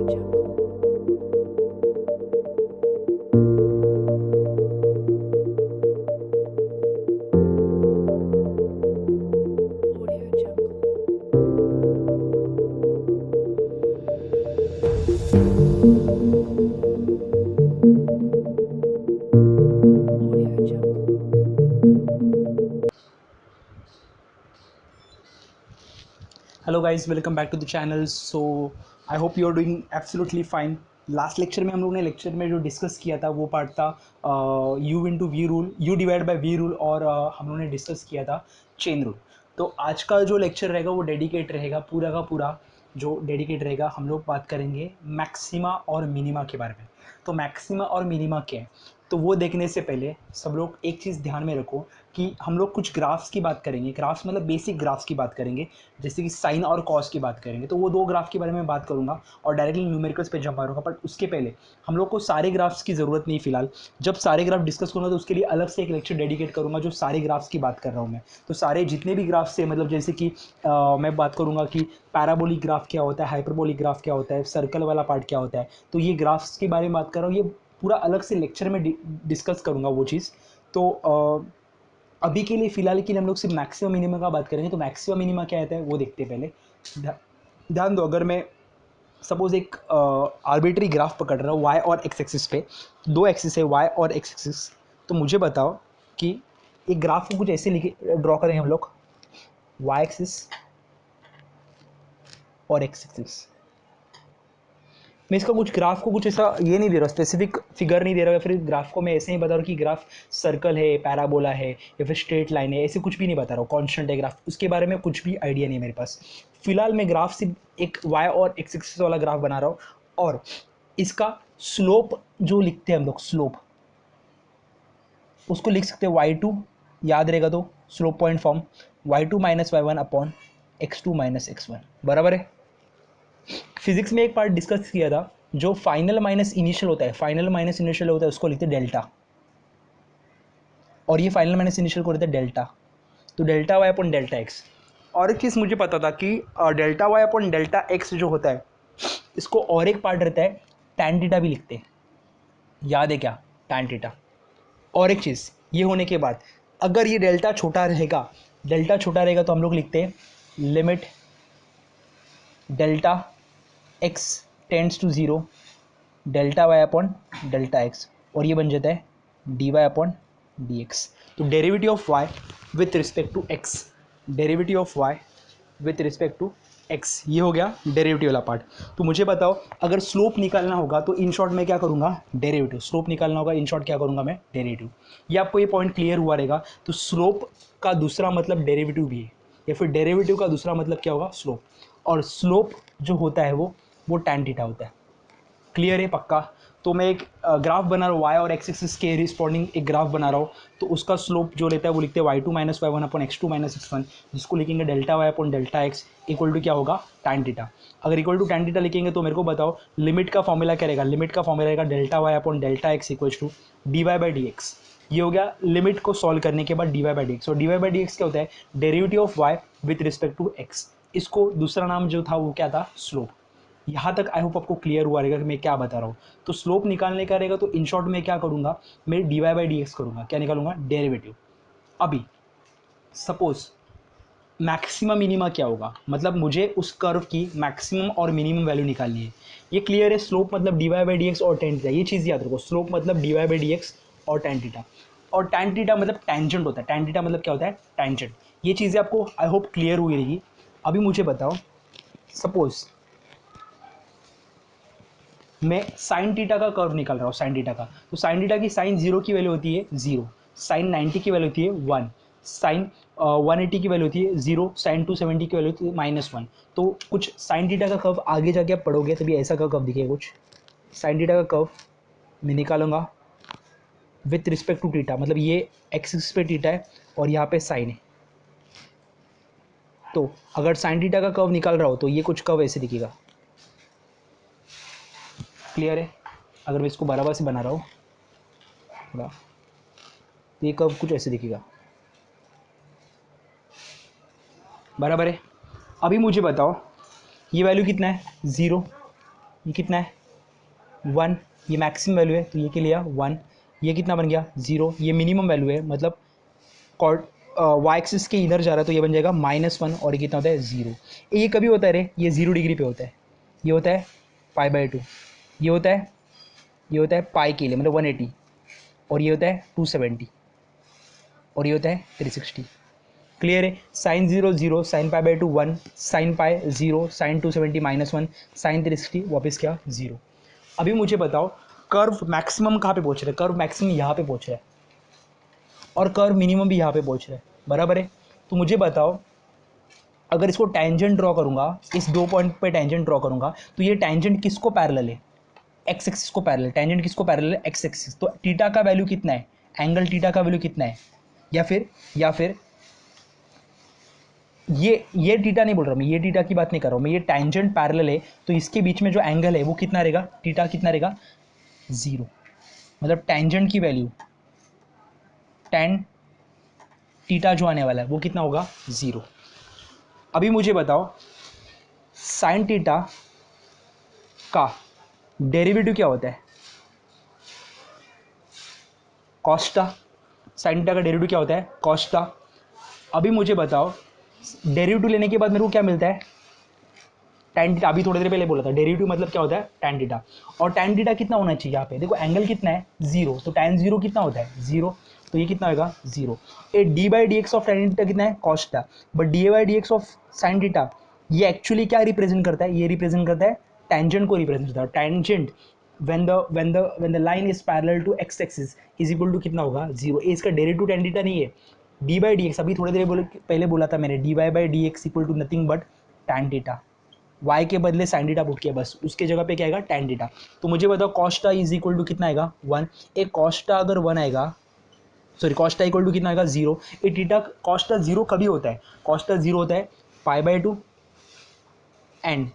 Hello guys, welcome back to the channel. So I hope you are doing absolutely fine. Last lecture में हम लोगों ने lecture में जो डिस्कस किया था वो पार्ट था u into v rule, u divide by v rule, और हम लोगों ने डिस्कस किया था चेन रूल। तो आज का जो लेक्चर रहेगा वो डेडिकेट रहेगा, पूरा का पूरा जो डेडिकेट रहेगा, हम लोग बात करेंगे मैक्सिमा और मिनिमा के बारे में। तो मैक्सिमा और मिनिमा क्या है, तो वो देखने से पहले सब लोग एक चीज़ ध्यान में रखो कि हम लोग कुछ ग्राफ्स की बात करेंगे। ग्राफ्स मतलब बेसिक ग्राफ्स की बात करेंगे, जैसे कि साइन और कॉस की बात करेंगे। तो वो दो ग्राफ के बारे में बात करूंगा और डायरेक्टली न्यूमेरिकल्स पे जंप मारूंगा। बट उसके पहले हम लोग को सारे ग्राफ्स की ज़रूरत नहीं फिलहाल। जब सारे ग्राफ डिस्कस करूँगा तो उसके लिए अलग से एक लेक्चर डेडिकेट करूँगा जो सारे ग्राफ्स की बात कर रहा हूँ मैं। तो सारे जितने भी ग्राफ्स है, मतलब जैसे कि मैं बात करूँगा कि पैराबोलिक ग्राफ क्या होता है, हाइपरबोलिक ग्राफ क्या होता है, सर्कल वाला पार्ट क्या होता है। तो ये ग्राफ्स के बारे में बात कर रहा हूँ, ये पूरा अलग से लेक्चर में डिस्कस करूँगा वो चीज़। तो अभी के लिए फ़िलहाल के लिए हम लोग सिर्फ मैक्सिमम मिनिमम का बात करेंगे। तो मैक्सिमम मिनिमा क्या होता है वो देखते हैं पहले। ध्यान दो, अगर मैं सपोज एक आर्बिट्री ग्राफ पकड़ रहा हूँ वाई और एक्स एक्सिस पे, दो एक्सिस है वाई और एक्स एक्सिस। तो मुझे बताओ कि एक ग्राफ को कुछ ऐसे लिखे ड्रॉ करें हम लोग, वाई एक्सिस और एक्स एक्सिस। मैं इसका कुछ ग्राफ को कुछ ऐसा ये नहीं दे रहा, स्पेसिफिक फिगर नहीं दे रहा, या फिर ग्राफ को मैं ऐसे ही बता रहा हूँ कि ग्राफ सर्कल है, पैराबोला है, या फिर स्ट्रेट लाइन है, ऐसे कुछ भी नहीं बता रहा हूँ। कांस्टेंट है ग्राफ, उसके बारे में कुछ भी आइडिया नहीं है मेरे पास। फिलहाल मैं ग्राफ सिर्फ एक वाई और एक्स एक्सिस वाला ग्राफ बना रहा हूँ, और इसका स्लोप जो लिखते हैं हम लोग, स्लोप उसको लिख सकते हैं y2, याद रहेगा तो slope point form y2 minus y1 upon x2 minus x1, बराबर है। फिजिक्स में एक पार्ट डिस्कस किया था, जो फाइनल माइनस इनिशियल होता है, फाइनल माइनस इनिशियल होता है उसको लिखते हैं डेल्टा, और ये फाइनल माइनस इनिशियल को लिखते हैं डेल्टा। तो delta y upon delta x. और एक चीज़ मुझे पता था कि delta y upon delta x जो होता है, इसको और एक पार्ट रहता है टैन थीटा भी लिखते हैं, याद है क्या, टैन थीटा। और एक चीज़, ये होने के बाद अगर ये डेल्टा छोटा रहेगा, डेल्टा छोटा रहेगा तो हम लोग लिखते हैं limit delta x tends to zero delta y upon delta x, और ये बन जाता है d y upon d x. तो derivative of y with respect to x, derivative of y with respect to x, ये हो गया डेरिवेटिव वाला पार्ट। तो मुझे बताओ, अगर स्लोप निकालना होगा तो इन शॉर्ट मैं क्या करूँगा, डेरिवेटिव। स्लोप निकालना होगा इन शॉर्ट क्या करूँगा मैं, डेरिवेटिव। ये आपको ये पॉइंट क्लियर हुआ रहेगा। तो स्लोप का दूसरा मतलब डेरिवेटिव भी है, या फिर डेरिवेटिव का दूसरा मतलब क्या होगा, स्लोप। और स्लोप जो होता है वो टैन थीटा होता है। क्लियर है, पक्का। तो मैं एक ग्राफ बना रहा हूँ, वाई और एक्स एक्सिस के रिस्पॉन्डिंग एक ग्राफ बना रहा हूँ। तो उसका स्लोप जो लेता है वो लिखते हैं y two minus y one upon x two minus x one, जिसको लिखेंगे delta y upon delta x equal to क्या होगा, टैन थीटा। अगर इक्वल टू टैन थीटा लिखेंगे तो मेरे को बताओ लिमिट का फॉर्मूला क्या रहेगा। लिमिट का फॉर्मूला रहेगा delta y upon delta x equal to d y by d x. ये हो गया लिमिट को सॉल्व करने के बाद d y by d x. और d y by d x क्या होता है, derivative of y with respect to x. इसको दूसरा नाम जो था वो क्या था, स्लोप। यहाँ तक आई होप आपको क्लियर हुआ रहेगा कि मैं क्या बता रहा हूँ। तो स्लोप निकालने का रहेगा तो इन शॉर्ट में क्या करूँगा, मैं d y by d x करूँगा, क्या निकालूंगा, डेरिवेटिव। अभी सपोज मैक्सिमम मिनिमा क्या होगा, मतलब मुझे उस कर्व की मैक्सिमम और मिनिमम वैल्यू निकालनी है। ये क्लियर है, स्लोप मतलब d y by d x और टेन थीटा, ये चीज़ याद रखो। स्लोप मतलब d y by d x और टेन थीटा, और टेन थीटा मतलब टेंजेंट होता है। टेन थीटा मतलब क्या होता है, टेंजेंट। ये चीज़ें आपको आई होप क्लियर हुई रहेगी। अभी मुझे बताओ, सपोज मैं साइन टीटा का कर्व निकाल रहा हूँ, साइन टीटा का। तो साइन टीटा की साइन जीरो की वैल्यू होती है जीरो, साइन 90 की वैल्यू होती है वन, साइन 180 की वैल्यू होती है जीरो, साइन 270 की वैल्यू होती है माइनस वन। तो कुछ साइन टीटा का कर्व आगे जाके आप पढ़ोगे तभी ऐसा का कर्व दिखेगा कुछ। साइन टीटा का कर्व मैं निकालूंगा विथ रिस्पेक्ट टू टीटा, मतलब ये एक्सिस पे टीटा है और यहाँ पे साइन है। तो अगर साइन टीटा का कर्व निकाल रहा हो तो ये कुछ कर्व ऐसे दिखेगा। क्लियर है, अगर मैं इसको बराबर से बना रहा हूँ थोड़ा, तो ये कर्व कुछ ऐसे दिखेगा, बराबर है। अभी मुझे बताओ ये वैल्यू कितना है, ज़ीरो, ये कितना है 1, ये मैक्सिमम वैल्यू है तो ये के लिए 1, ये कितना बन गया 0, ये मिनिमम वैल्यू है मतलब कॉर्ड वाई एक्सिस के इधर जा रहा है तो ये बन जाएगा -1 और ये कितना होता है 0। ये कभी होता है रे, ये 0 डिग्री पे होता है, ये होता है π/2, ये होता है पाई के लिए मतलब 180, और ये होता है 270, और ये होता है 360। क्लियर है? Sine 0 0, sine π/2 1, sine pi 0, sine 270 -1, sine 360 वापस क्या 0। अभी मुझे बताओ कर्व मैक्सिमम कहाँ पे पहुँच रहा है? कर्व मैक्सिमम यहाँ पे पहुँच रहा है और कर्व मिनिमम भी यहाँ पे पहुँच रहा है, बराबर है। तो मुझे बताओ अगर इसको टेंजेंट ड्रॉ करूँगा, इस 2 पॉइंट पे टेंजेंट ड्रॉ करूँगा तो ये टेंजेंट किसको पैरेलल है? एक्स एक्सिस को पैरेलल। टेंजेंट किसको पैरेलल है? X axis. तो थीटा का वैल्यू कितना है? एंगल थीटा का वैल्यू कितना है? या फिर ये थीटा नहीं बोल रहा मैं, ये थीटा की बात नहीं कर रहा हूँ मैं, ये टेंजेंट पैरेलल है तो इसके बीच में जो एंगल है वो कितना रहेगा? थीटा कितना रहेगा? 0। मतलब टेंजेंट की वैल्यू टेन थीटा जो आने वाला है वो कितना होगा? 0। अभी मुझे बताओ साइन थीटा का डेरिवेटिव क्या होता है? कॉस्टा। साइन थीटा का डेरिवेटिव क्या होता है? कॉस्टा। अभी मुझे बताओ डेरिवेटिव लेने के बाद मेरे को क्या मिलता है? Tan theta. अभी थोड़ी देर पहले बोला था डेरिवेटिव मतलब क्या होता है? Tan theta. और टैन थीटा कितना होना चाहिए? यहाँ पे देखो एंगल कितना है? 0, तो टैन 0 कितना होता है? 0, तो ये कितना होगा? 0। ए d/dx ऑफ टैन थीटा कितना है? Cos theta. But d/dx of sine theta ये एक्चुअली क्या रिप्रेजेंट करता है? ये रिप्रेजेंट करता है टेंजेंट को रिप्रेजेंट करता है। Tangent when the line is parallel to x axis is equal to कितना होगा? 0। ए इसका डेरिवेटिव टैन थीटा नहीं है, d/dx। अभी थोड़ी देर पहले बोला था मैंने dy/dx equal to nothing but tan theta. y के बदले साइन थीटा पुट किया, बस उसके जगह पे क्या आएगा? Tan theta. तो मुझे बताओ कॉस्टा इज इक्वल टू कितना आएगा? 1। एक कॉस्टा अगर 1 आएगा, सॉरी कॉस्टा इक्वल टू कितना आएगा? 0। ए थीटा कॉस्टा 0 कभी होता है? कॉस्टा 0 होता है π/2 एंड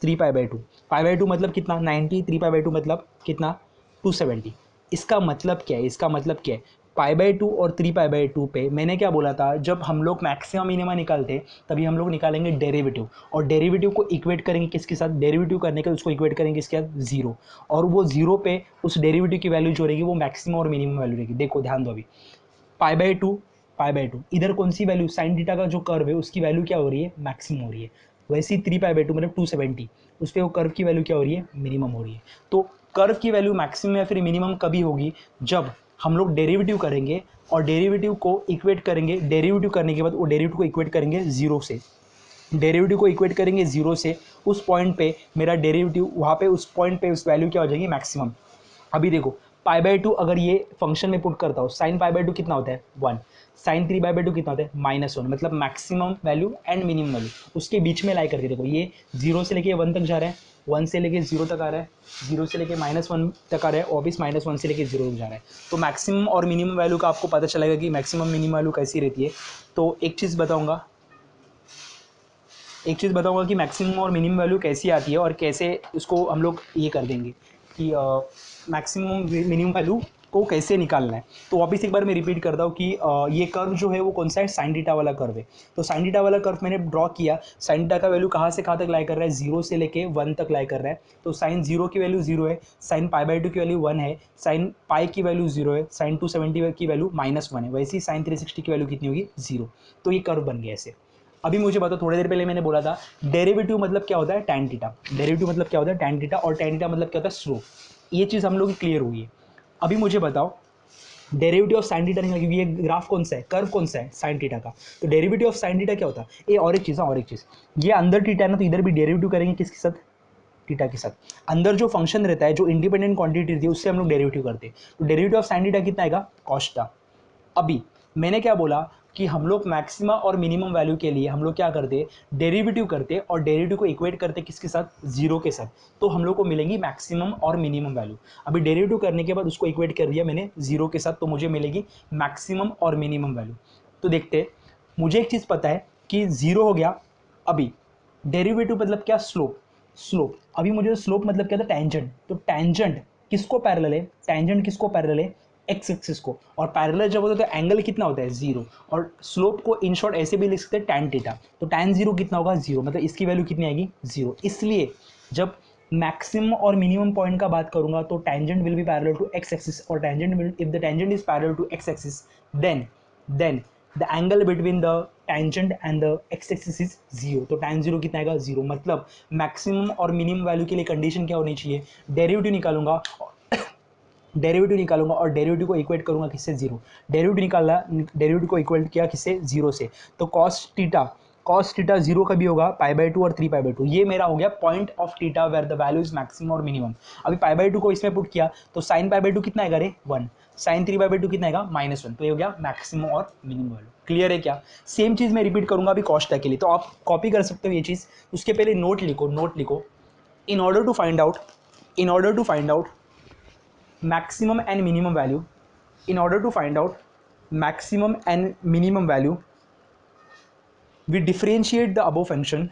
3π/2। π/2 मतलब कितना? 90। 3π/2 मतलब कितना? 270। इसका मतलब क्या है? इसका मतलब क्या है? π/2 और 3π/2 पे मैंने क्या बोला था? जब हम लोग मैक्सिमम मिनिमा निकालते तभी हम लोग निकालेंगे डेरिवेटिव, और डेरिवेटिव को इक्वेट करेंगे किसके साथ? डेरिवेटिव करने के उसको इक्वेट करेंगे किसके साथ? 0। और वो 0 पे उस डेरिवेटिव की वैल्यू जो रहेगी वो मैक्सिमम और मिनिमम वैल्यू रहेगी। देखो ध्यान दो, अभी π/2 इधर कौन सी वैल्यू? साइन थीटा का जो कर्व है उसकी वैल्यू क्या हो रही है? मैक्सिमम हो रही है। वैसे ही 3π/2 मतलब 270, उस पर वो कर्व की वैल्यू क्या हो रही है? मिनिमम हो रही है। तो कर्व की वैल्यू मैक्सिमम या फिर मिनिमम कभी होगी? जब हम लोग डेरिवेटिव करेंगे और डेरिवेटिव को इक्वेट करेंगे। डेरिवेटिव करने के बाद वो डेरिवेटिव को इक्वेट करेंगे 0 से। डेरिवेटिव को इक्वेट करेंगे 0 से, उस पॉइंट पे मेरा डेरिवेटिव वहाँ पे उस पॉइंट पे उस वैल्यू क्या हो जाएगी? मैक्सिमम। अभी देखो π/2 अगर ये फंक्शन में पुट करता हूँ, साइन π/2 कितना होता है? 1। साइन 3π/2 कितना होता है? -1। मतलब maximum value and minimum value उसके बीच में लाई करके देखो, ये 0 से लेके 1 तक जा रहा है, 1 से लेके 0 तक आ रहा है, 0 से लेके -1 तक आ रहा है, और वापिस -1 से लेके 0 तक जा रहा है। तो मैक्सिमम और मिनिमम वैल्यू का आपको पता चलेगा कि मैक्सिमम मिनिमम वैल्यू कैसी रहती है। तो एक चीज़ बताऊँगा कि मैक्सिमम और मिनिमम वैल्यू कैसी आती है और कैसे उसको हम लोग ये कर देंगे कि मैक्सिमम मिनिमम वैल्यू को कैसे निकालना है। तो वापस एक बार मैं रिपीट करता हूँ कि ये कर्व जो है वो कौन सा है? साइन थीटा वाला कर्व है। तो साइन थीटा वाला कर्व मैंने ड्रॉ किया। साइन थीटा का वैल्यू कहाँ से कहाँ तक लाई कर रहा है? 0 से लेके 1 तक लाई कर रहा है। तो साइन 0 की वैल्यू 0 है, साइन π/2 की वैल्यू 1 है, साइन पाई की वैल्यू 0 है, साइन 270 की वैल्यू -1 है। वैसे ही साइन 360 की वैल्यू कितनी होगी? 0। तो ये कर्व बन गया ऐसे। अभी मुझे बताओ, थोड़ी देर पहले मैंने बोला था डेरिवेटिव मतलब क्या होता है? Tan theta. डेरिवेटिव मतलब क्या होता है? Tan theta. और टैन थीटा मतलब क्या होता है? स्लोप। ये चीज़ हम लोग की क्लियर हुई है। अभी मुझे बताओ डेरिवेटिव ऑफ साइन थीटा निकाल, क्योंकि ये ग्राफ कौन सा है? कर्व कौन सा है? साइन थीटा का। तो डेरिवेटिव ऑफ साइन थीटा क्या होता है? ये और एक चीज़, और एक चीज़, ये अंदर थीटा है ना, तो इधर भी डेरिवेटिव करेंगे किसके साथ? थीटा के साथ। अंदर जो फंक्शन रहता है, जो इंडिपेंडेंट क्वांटिटी रहती है, उससे हम लोग डेरिवेटिव करते हैं। तो डेरिवेटिव ऑफ साइन थीटा कितना आएगा? Cos theta. अभी मैंने क्या बोला कि हम लोग मैक्सिमा और मिनिमम वैल्यू के लिए हम लोग क्या करते? डेरिवेटिव करते, और डेरिवेटिव को इक्वेट करते किसके साथ? 0 के साथ। तो हम लोग को मिलेंगी मैक्सिमम और मिनिमम वैल्यू। अभी डेरिवेटिव करने के बाद उसको इक्वेट कर दिया मैंने 0 के साथ, तो मुझे मिलेगी मैक्सिमम और मिनिमम वैल्यू। तो देखते, मुझे एक चीज़ पता है कि 0 हो गया। अभी डेरिवेटिव मतलब क्या? स्लोप। स्लोप। अभी मुझे स्लोप मतलब क्या था? टेंजेंट। तो टेंजेंट किसको पैरेलल है? टेंजेंट किसको पैरेलल है? एक्स एक्सिस को। और पैरेलल जब होता है तो एंगल कितना होता है? 0। और स्लोप को इन शॉर्ट ऐसे भी लिख सकते हैं टैन थीटा। तो टैन 0 कितना होगा? 0। मतलब इसकी वैल्यू कितनी आएगी? 0। इसलिए जब मैक्सिमम और मिनिमम पॉइंट का बात करूंगा तो tangent will be parallel to x axis, और tangent will, if the tangent is parallel to x axis then the angle between the tangent and the x axis is zero. तो tan zero कितना आएगा, zero. मतलब maximum और minimum value के लिए condition क्या होनी चाहिए, डेरिवेटिव निकालूंगा और डेरिवेटिव को इक्वेट करूंगा किससे, जीरो। डेरिवेटिव निकाला, डेरिवेटिव को इक्वेट किया किससे, जीरो से। तो कॉस थीटा जीरो का भी होगा π/2 और 3π/2। ये मेरा हो गया point of theta where the value is maximum और मिनिमम। अभी π/2 को इसमें पुट किया तो sin π/2 कितना आएगा रे, 1। sin 3π/2 कितना आएगा, -1। तो ये हो गया मैक्सिमम और मिनिमम वैल्यू। क्लियर है क्या? सेम चीज़ मैं रिपीट करूंगा अभी कॉस थीटा के लिए, तो आप कॉपी कर सकते हो ये चीज़। उसके पहले नोट लिखो। In order to find out maximum and minimum value, in order to find out maximum and minimum value, we differentiate the above function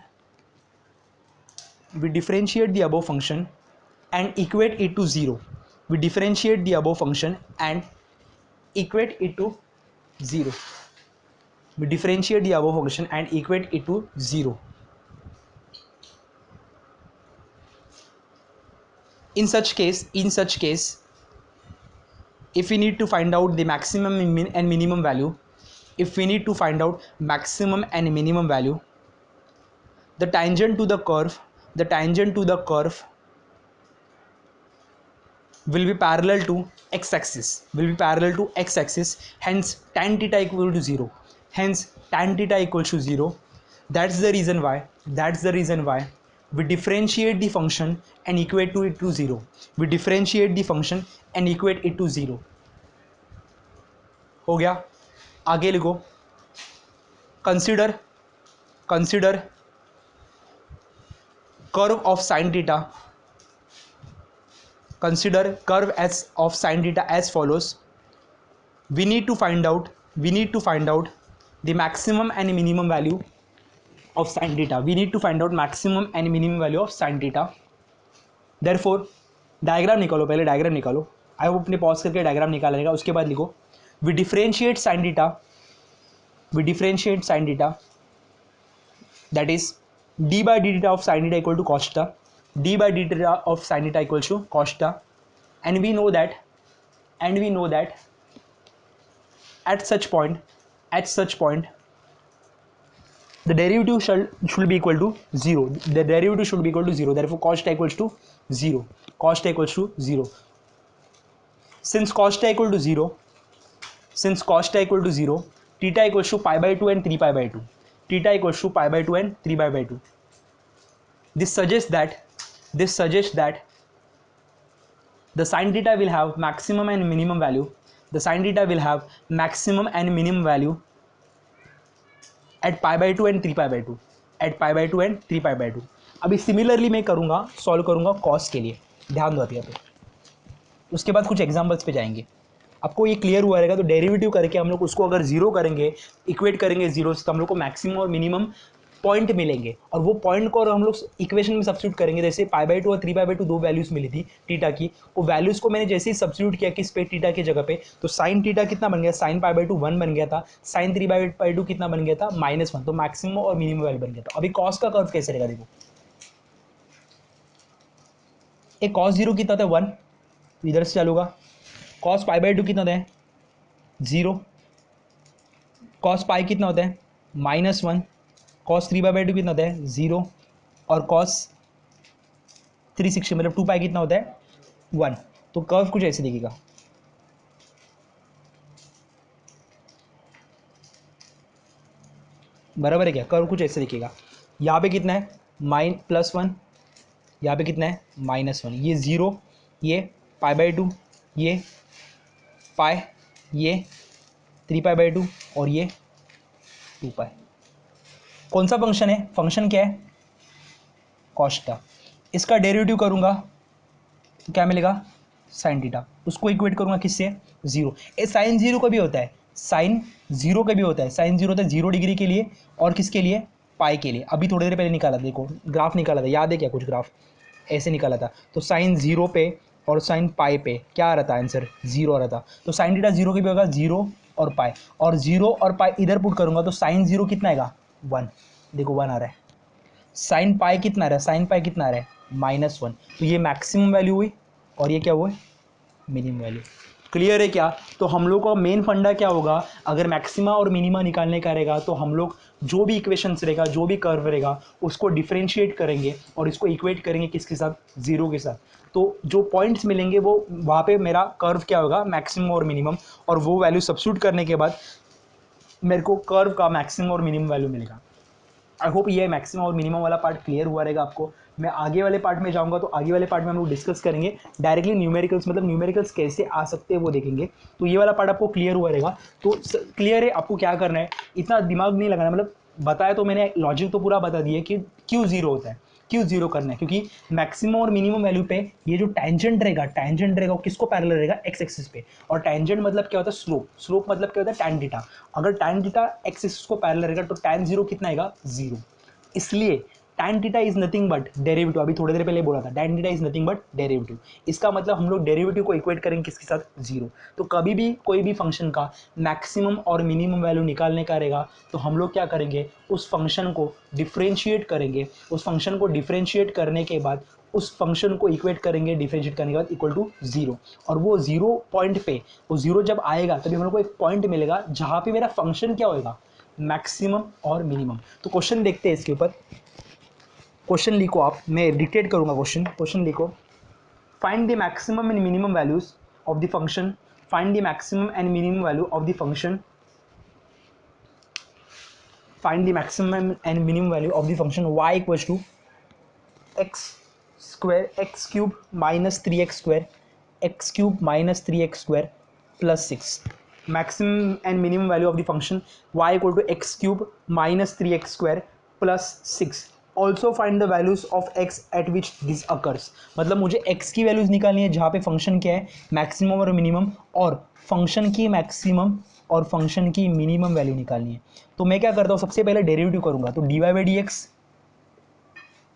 and equate it to zero. We differentiate the above function and equate it to zero. We differentiate the above function and equate it to zero. In such case, if we need to find out the maximum and minimum value, the tangent to the curve will be parallel to x-axis, hence tan theta equal to 0. That's the reason why we differentiate the function and equate it to 0. हो गया? आगे लिखो, consider curve of sin theta. Consider curve of sin theta as follows. We need to find out the maximum and minimum value of sin theta. Therefore diagram निकालो, पहले diagram निकालो। I hope अपने pause करके diagram निकाल लेगा। उसके बाद लिखो we differentiate sin theta, that is d by d theta of sin theta equal to cos theta, and we know that at such point the derivative should be equal to 0. Therefore cos theta equals to 0. Since cos theta equal to 0, theta equals to π/2 and 3π/2. This suggests that the sin theta will have maximum and minimum value. At π/2 and 3π/2. अभी similarly मैं solve करूंगा cos के लिए, ध्यान दो अभी। उसके बाद कुछ एग्जांपल्स पे जाएंगे। आपको ये क्लियर हुआ रहेगा। तो डेरिवेटिव करके हम लोग उसको अगर जीरो करेंगे, इक्वेट करेंगे जीरो से, तो हम लोग को मैक्सिमम और मिनिमम पॉइंट मिलेंगे, और वो पॉइंट को और हम लोग इक्वेशन में सब्स्टिट्यूट करेंगे। जैसे π/2 और 3π/2 दो वैल्यूज मिली थी थीटा की, वो वैल्यूज को मैंने जैसे ही सब्स्टिट्यूट किया किस पे, थीटा की जगह पे, तो साइन थीटा कितना बन गया, sin π/2 1 बन गया था, sin 3π/2 कितना बन गया था, -1। तो मैक्सिमम और मिनिमम वैल्यू बन गया था। अभी कॉस का कर्व कैसे रहेगा, देखो एक cos 0 कितना था, 1, इधर से चलूंगा। cos π/2 कितना होता है, 0। cos पाई कितना होता है, -1। cos 3π/2 कितना होता है, 0। और cos 360 मतलब 2π कितना होता है, 1। तो कर्व कुछ ऐसे दिखेगा। बराबर है क्या? कर्व कुछ ऐसे दिखेगा। यहाँ पे कितना है, +1, यहाँ पे कितना है, -1। ये 0, ये π/2, ये पाई, ये 3π/2 और ये 2π। कौन सा फंक्शन है, फंक्शन क्या है, cos थीटा। इसका डेरिवेटिव करूंगा तो क्या मिलेगा, sin थीटा। उसको इक्वेट करूंगा किससे, 0। ये sin 0 का भी होता है, sin 0 का भी होता है। sin 0 होता है 0 डिग्री के लिए और किसके लिए, पाई के लिए। अभी थोड़ी देर पहले निकाला था, देखो ग्राफ निकाला था, याद है क्या, कुछ ग्राफ ऐसे निकाला था। तो sin 0 पे और sin पाई पे क्या आ रहा था, आंसर 0 आ रहा था। तो sin थीटा 0 के भी होगा, 0 और पाई, और 0 और पाई इधर पुट करूंगा तो sin 0 कितना आएगा, 1। देखो 1 आ रहा है। साइन पाई कितना आ रहा है, साइन पाई कितना आ रहा है -1, तो ये मैक्सिमम वैल्यू हुई और ये क्या हुआ मिनिमम वैल्यू। क्लियर है क्या? तो हम लोग का मेन फंडा क्या होगा, अगर मैक्सिमा और मिनिमा निकालने का रहेगा तो हम लोग जो भी इक्वेशंस रहेगा, जो भी कर्व रहेगा, उसको डिफरेंशिएट करेंगे और इसको इक्वेट करेंगे किसके साथ, जीरो के साथ। तो जो पॉइंट्स मिलेंगे वो वहाँ पे मेरा कर्व क्या होगा, मैक्सिमम और मिनिमम, और वो वैल्यू सब्स्टिट्यूट करने के बाद मेरे को कर्व का मैक्सिमम और मिनिमम वैल्यू मिलेगा। आई होप ये मैक्सिमम और मिनिमम वाला पार्ट क्लियर हुआ रहेगा आपको। मैं आगे वाले पार्ट में जाऊंगा तो आगे वाले पार्ट में हम लोग डिस्कस करेंगे डायरेक्टली न्यूमेरिकल्स, मतलब न्यूमेरिकल्स कैसे आ सकते हैं वो देखेंगे। तो ये वाला पार्ट आपको क्लियर हुआ रहेगा। तो क्लियर है आपको क्या करना है, इतना दिमाग नहीं लगाना, मतलब बताया तो मैंने, लॉजिक तो पूरा बता दिया कि क्यों जीरो होता है, क्यों जीरो करना है, क्योंकि मैक्सिमम और मिनिमम वैल्यू पे ये जो टैंजेंट रहेगा वो किसको पैरेलल रहेगा, एक्स एक्सिस पे। और टैंजेंट मतलब क्या होता है, स्लोप। स्लोप मतलब क्या होता है, टैन थीटा। अगर टैन थीटा एक्स एक्सिस को पैरेलल रहेगा तो टैन जीरो कितना आएगा, जीरो। इसलिए tan theta is nothing but derivative, अभी थोड़ी देर पहले बोला था tan theta is nothing but derivative. इसका मतलब हम लोग डेरिवेटिव को इक्वेट करेंगे किसके साथ, जीरो। तो कभी भी कोई भी फंक्शन का मैक्सिमम और मिनिमम वैल्यू निकालने का रहेगा तो हम लोग क्या करेंगे, उस फंक्शन को डिफरेंशिएट करेंगे। उस फंक्शन को डिफरेंशिएट करने के बाद उस फंक्शन को इक्वेट करेंगे, डिफरेंशिएट करने के बाद इक्वल टू जीरो। और वो जीरो पॉइंट पे, वो जीरो जब आएगा तभी हम लोग को एक पॉइंट मिलेगा जहाँ पे मेरा फंक्शन क्या होगा, मैक्सिमम और मिनिमम। तो क्वेश्चन देखते हैं इसके ऊपर। क्वेश्चन लिखो आप, मैं डिक्टेट करूंगा क्वेश्चन लिखो। Find the maximum and minimum values of the function, find the maximum and minimum value of the function, find the maximum and minimum value of the function y equals to x square x cube minus 3x square x cube minus 3x square plus 6। Maximum and minimum value of the function y equal to x cube minus 3x square plus 6। Also find the values of x eight which this occurs. मतलब मुझे x की values निकालनी है जहाँ पे function क्या है, maximum और मिनिमम, और फंक्शन की मैक्सिमम और फंक्शन की मिनिमम वैल्यू निकालनी है। तो मैं क्या करता हूँ, सबसे पहले डेरिवेटिव करूँगा, तो dy बाई डी एक्स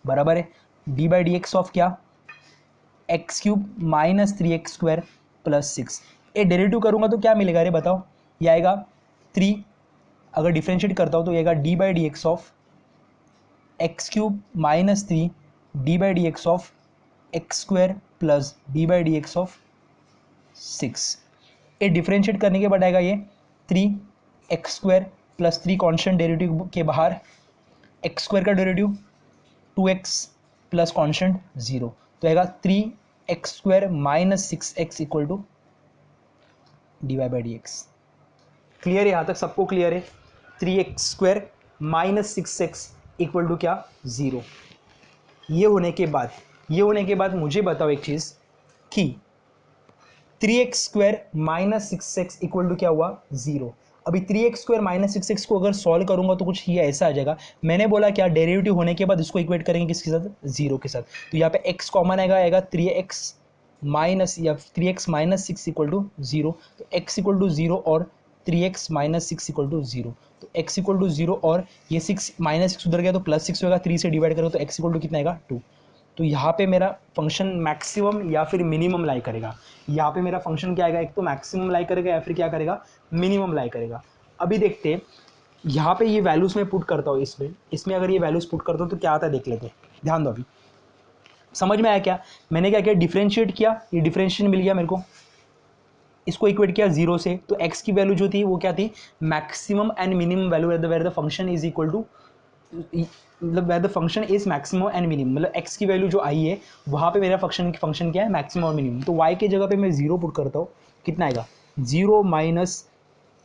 बराबर है d by d x of क्या, x cube minus 3x square plus 6। ये डेरिवेटिव करूँगा तो क्या मिलेगा, अरे बताओ, ये आएगा 3। अगर डिफरेंशिएट करता हूँ तो ये आएगा D by d x of x cube minus 3 D by d x of x square plus D by d x of 6। ये डिफरेंशिएट करने के बाद आएगा ये 3x square plus 3 constant derivative के बाहर, एक्स स्क्वायर का डेरिवेटिव 2x प्लस कॉन्स्टेंट 0, तो आएगा 3x square minus 6x equal to d y by d x. Clear है, यहाँ तक सबको क्लियर है? 3x square minus 6x equal to क्या, 0। ये होने के बाद मुझे बताओ एक चीज़ कि 3x square minus 6x equal to क्या हुआ, 0। अभी 3x स्क्वायर माइनस 6x को अगर सॉल्व करूंगा तो कुछ ये ऐसा आ जाएगा। मैंने बोला क्या, डेरिवेटिव होने के बाद इसको इक्वेट करेंगे किसके साथ, 0 के साथ। तो यहाँ पे x कॉमन आएगा 3x माइनस या 3x माइनस 6 इक्वल टू 0। तो x इक्वल टू 0 और 3x माइनस 6 इक्वल टू 0। तो x इक्वल टू 0 और ये 6 माइनस 6 उधर गया तो प्लस 6 होगा, 3 से डिवाइड करो तो x इक्वल टू कितना आएगा, 2। तो यहाँ पे मेरा फंक्शन मैक्सिमम या फिर मिनिमम लाई करेगा। यहाँ पे मेरा फंक्शन क्या आएगा, एक तो मैक्सिमम लाई करेगा या फिर क्या करेगा, मिनिमम लाई करेगा। अभी देखते हैं, यहाँ पे ये वैल्यूज में पुट करता हूँ, इसमें अगर ये वैल्यूज पुट करता हूँ तो क्या आता है देख लेते हैं। ध्यान दो, अभी समझ में आया क्या? मैंने क्या किया, डिफरेंशिएट किया, ये डिफरेंशिएशन मिल गया मेरे को, इसको इक्वेट किया 0 से, तो x की वैल्यू जो थी वो क्या थी, maximum and minimum value where the function is equal to, मतलब where the function is maximum and minimum, मतलब x की वैल्यू जो आई है वहाँ पे मेरा फंक्शन क्या है, मैक्सिमम और मिनिमम। तो y की जगह पे मैं 0 पुट करता हूँ, कितना आएगा, 0 माइनस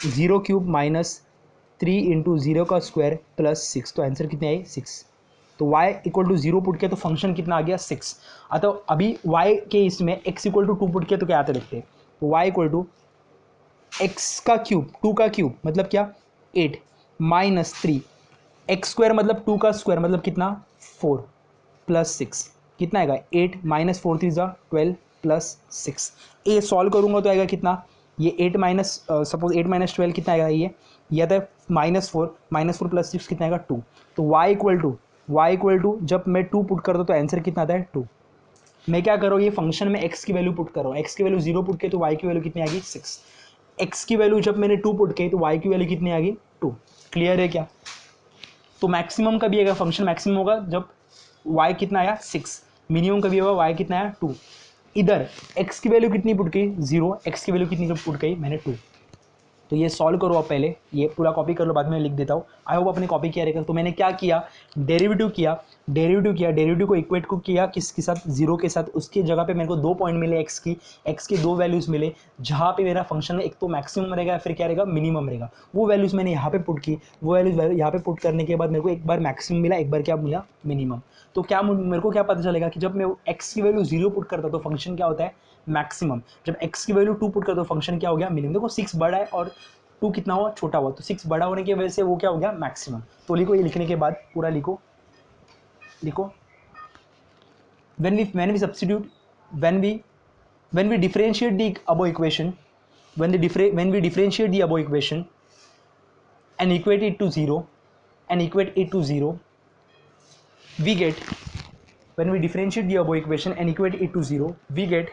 0 क्यूब माइनस 3 इंटू 0 का स्क्वायर प्लस 6। तो आंसर कितने आई, 6। तो y इक्वल टू 0 पुट किया तो फंक्शन कितना आ गया, 6। अतः अभी y के इसमें x इक्वल टू 2 पुट किया तो क्या आता है देखते हैं। तो y इक्वल टू एक्स का क्यूब, 2 का क्यूब मतलब क्या, 8 माइनस 3 एक्स स्क्वायर मतलब 2 का स्क्वायर मतलब कितना, 4 प्लस 6 कितना आएगा, 8 माइनस 4 3 12 प्लस 6। ये सॉल्व करूंगा तो आएगा कितना, ये 8 माइनस सपोज 8 माइनस 12 कितना आएगा, ये आता है -4 प्लस 6 कितना आएगा, 2। तो y इक्वल टू जब मैं 2 पुट करता हूँ तो आंसर कितना आता है, 2। मैं क्या कर रहा हूँ, ये फंक्शन में x की वैल्यू पुट कर रहा हूँ, x की वैल्यू 0 पुट किया तो y की वैल्यू कितनी आ गई, 6। x की वैल्यू जब मैंने 2 पुट की तो y की वैल्यू कितनी आ गई, 2। क्लियर है क्या? तो मैक्सिमम का भी अगर फंक्शन मैक्सिमम होगा जब y कितना आया 6, मिनिमम कभी हुआ y कितना आया 2। इधर x की वैल्यू कितनी पुट गई 0, x की वैल्यू कितनी पुट गई मैंने 2। तो ये सॉल्व करो आप पहले, ये पूरा कॉपी कर लो, बाद में लिख देता हूँ। आई होप आपने कॉपी किया रहेगा। तो मैंने क्या किया, डेरिवेटिव को इक्वेट को किया किसके साथ, जीरो के साथ। उसकी जगह पे मेरे को 2 पॉइंट मिले एक्स के 2 वैल्यूज़ मिले, जहाँ पे मेरा फंक्शन एक तो मैक्सिमम रहेगा या फिर क्या रहेगा मिनिमम रहेगा। वो वैल्यूज़ मैंने यहाँ पे पुट की, वो वैल्यूज़ यहाँ पे पुट करने के बाद मेरे को एक बार मैक्सिमम मिला, एक बार क्या मिला मिनिमम। तो क्या मेरे को क्या पता चलेगा कि जब मैं एक्स की वैल्यू 0 पुट करता तो फंक्शन क्या होता है मैक्सिमम, जब x की वैल्यू 2 पुट कर दो फंक्शन क्या हो गया मिनिमम। देखो 6 बड़ा है और 2 कितना हुआ छोटा हुआ, तो 6 बड़ा होने की वजह से वो क्या हो गया मैक्सिमम। तो लिखो, ये लिखने के बाद पूरा लिखो when we substitute when we differentiate the above equation, when we differentiate the above equation and equate it to 0, we get, when we differentiate the above equation and equate it to 0, we get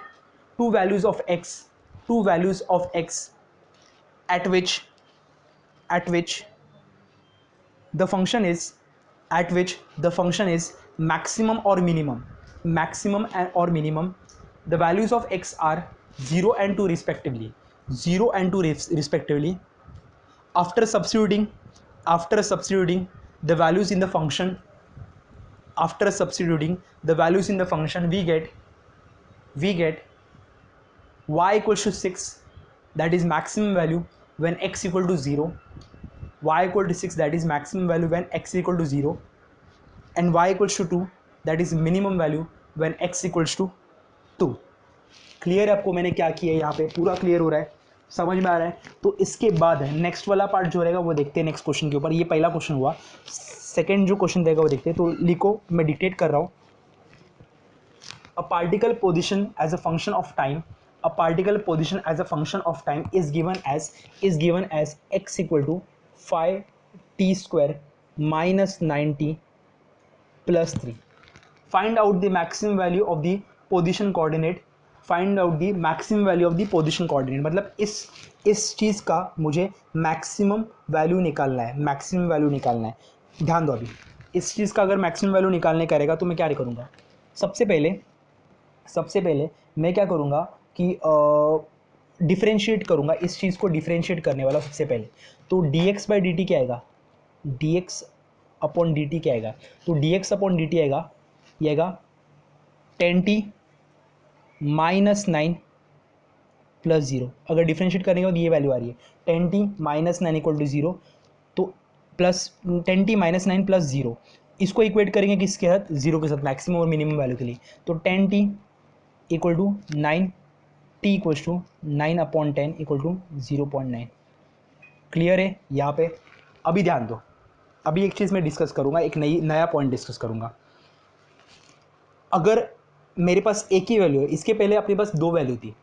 two values of x at which the function is maximum or minimum. The values of x are 0 and 2 respectively. After substituting the values in the function, we get y equals to 6, that is maximum value when x equal to 0. Y equal to 6, that is maximum value when x equal to 0, and y equals to 2, that is minimum value when x equals to 2. Clear है आपको मैंने क्या किया है, यहाँ पे पूरा clear हो रहा है, समझ में आ रहा है। तो इसके बाद नेक्स्ट वाला पार्ट जो रहेगा वो देखते हैं नेक्स्ट क्वेश्चन के ऊपर। ये पहला क्वेश्चन हुआ, सेकंड जो क्वेश्चन रहेगा वो देखते हैं। तो लिखो, मैं डिक्टेट कर रहा हूँ। A particle position as a function of time, is given as x equal to 5t square minus 90 plus 3. Find out the maximum value of the position coordinate. मतलब इस चीज़ का मुझे मैक्सिमम वैल्यू निकालना है। ध्यान दो, अभी इस चीज़ का अगर मैक्सिमम वैल्यू निकालने का रहेगा तो मैं क्या करूँगा, सबसे पहले मैं क्या करूँगा कि डिफरेंशिएट करूँगा, इस चीज़ को डिफरेंशिएट करने वाला सबसे पहले। तो dx बाई डी टी क्या आएगा, dx अपॉन डी टी क्या आएगा, तो dx अपॉन डी टी आएगा, ये आएगा 10t माइनस 9 प्लस 0। अगर डिफरेंशिएट करने के बाद ये वैल्यू आ रही है 10t माइनस 9 इक्वल टू 0, तो प्लस 10t माइनस 9 प्लस 0, इसको इक्वेट करेंगे किसके साथ, 0 के साथ, मैक्सिमम और मिनिमम वैल्यू के लिए। तो 10t equal to 9, t equals to 9 upon 10 equal to 0.9। Clear है यहाँ पे। अभी ध्यान दो, अभी एक चीज़ मैं डिस्कस करूँगा, एक नया पॉइंट डिस्कस करूँगा। अगर मेरे पास एक ही वैल्यू है, इसके पहले अपने पास 2 वैल्यू थी,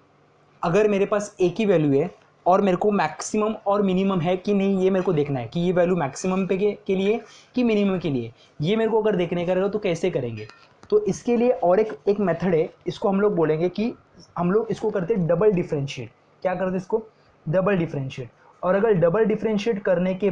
अगर मेरे पास एक ही वैल्यू है और मेरे को मैक्सिमम और मिनिमम है कि नहीं, ये मेरे को देखना है कि ये वैल्यू मैक्सिमम पे के लिए कि मिनिमम के लिए, ये मेरे को अगर देखने का रहेगा तो कैसे करेंगे। तो इसके लिए और एक मेथड है, इसको हम लोग बोलेंगे कि हम लोग इसको करते हैं डबल डिफरेंशिएट। क्या करते हैं इसको, डबल डिफरेंशिएट। और अगर डबल डिफरेंशिएट करने के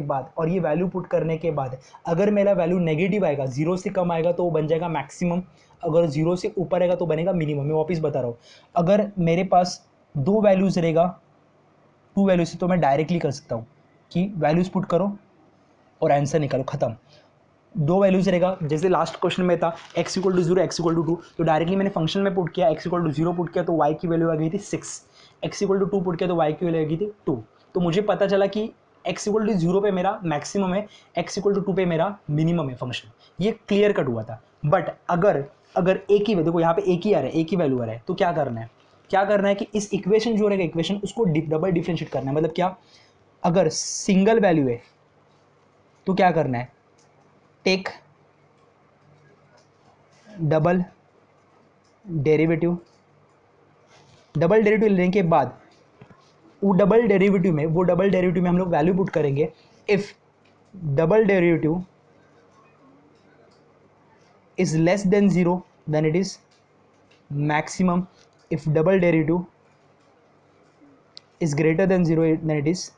बाद और ये वैल्यू पुट करने के बाद अगर मेरा वैल्यू नेगेटिव आएगा, 0 से कम आएगा तो वो बन जाएगा मैक्सिमम, अगर 0 से ऊपर आएगा तो बनेगा मिनिमम। मैं वापस बता रहा हूँ, अगर मेरे पास 2 वैल्यूज़ रहेगा, 2 वैल्यूज से, तो मैं डायरेक्टली कर सकता हूँ कि वैल्यूज़ पुट करो और आंसर निकालो, खत्म। 2 वैल्यूज रहेगा, जैसे लास्ट क्वेश्चन में था x equal to 0, x equal to 2, तो डायरेक्टली मैंने फंक्शन में पुट किया, x इक्वल टू 0 पुट किया तो y की वैल्यू आ गई थी 6, x इक्वल टू 2 पुट किया तो y की वैल्यू आ गई थी 2। तो मुझे पता चला कि x इक्वल टू 0 पे मेरा मैक्सिमम है, x इक्वल टू 2 पे मेरा मिनिमम है फंक्शन। ये क्लियर कट हुआ था। बट अगर एक ही, देखो यहाँ पे एक ही आ रहा है, एक ही वैल्यू आ रहा है, तो क्या करना है कि इस इक्वेशन जो रहेगा, इक्वेशन उसको डबल डिफरेंशिएट करना है। मतलब क्या, अगर सिंगल वैल्यू है तो क्या करना है, टेक डबल डेरिवेटिव लेने के बाद वो डबल डेरिवेटिव में हम लोग वैल्यू पुट करेंगे। If double derivative is less than 0 then it is maximum, if double derivative is greater than 0 then it is